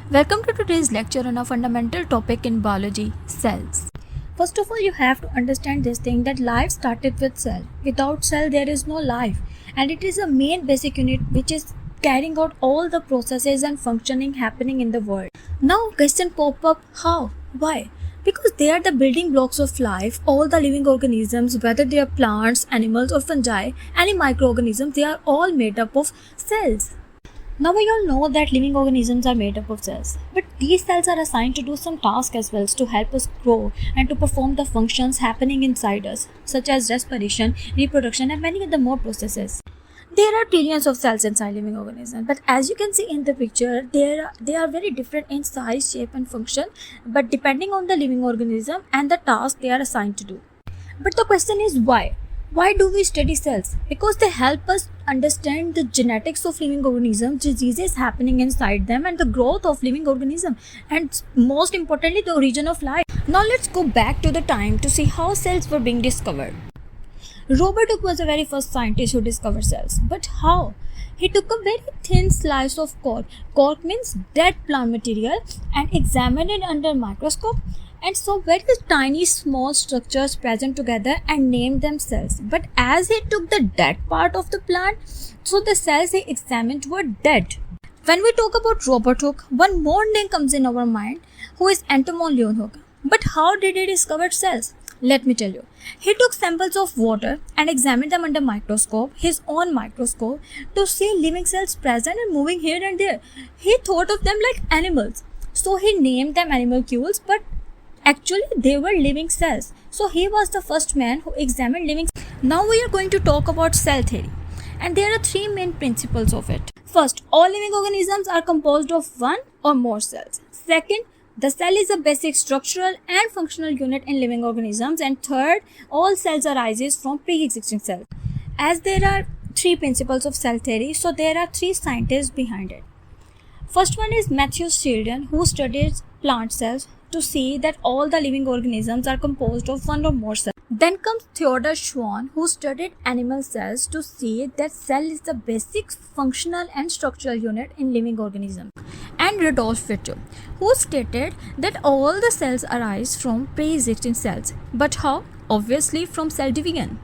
Welcome to today's lecture on a fundamental topic in biology, cells. First of all, you have to understand this thing that life started with cell. Without cell, there is no life, and it is a main basic unit which is carrying out all the processes and functioning happening in the world. Now, question pop up: how? Why? Because they are the building blocks of life. All the living organisms, whether they are plants, animals, or fungi, any microorganisms, they are all made up of cells. Now we all know that living organisms are made up of cells, but these cells are assigned to do some tasks as well to help us grow and to perform the functions happening inside us, such as respiration, reproduction, and many other more processes. There are trillions of cells inside living organisms, but as you can see in the picture, they are very different in size, shape, and function, but depending on the living organism and the task they are assigned to do. But the question is why? Why do we study cells? Because they help us understand the genetics of living organisms, diseases happening inside them, and the growth of living organisms, and most importantly, the origin of life. Now let's go back to the time to see how cells were being discovered. Robert Hooke was the very first scientist who discovered cells. But how? He took a very thin slice of cork. Cork means dead plant material, and examined it under a microscope and saw very tiny small structures present together and named them cells. But as he took the dead part of the plant, so the cells he examined were dead. When we talk about Robert Hooke, one more name comes in our mind, who is Entomology Hooke. But how did he discover cells? Let me tell you. He took samples of water and examined them under microscope, his own microscope, to see living cells present and moving here and there. He thought of them like animals. So he named them animalcules, but actually they were living cells. So he was the first man who examined living cells. Now we are going to talk about cell theory. And there are three main principles of it. First, all living organisms are composed of one or more cells. Second, the cell is a basic structural and functional unit in living organisms. And third, all cells arises from pre-existing cells. As there are three principles of cell theory, so there are three scientists behind it. First one is Matthew Sheridan, who studies plant cells to see that all the living organisms are composed of one or more cells. Then comes Theodor Schwann, who studied animal cells to see that cell is the basic functional and structural unit in living organisms. And Rudolf Virchow, who stated that all the cells arise from pre-existing cells. But how? Obviously from cell division.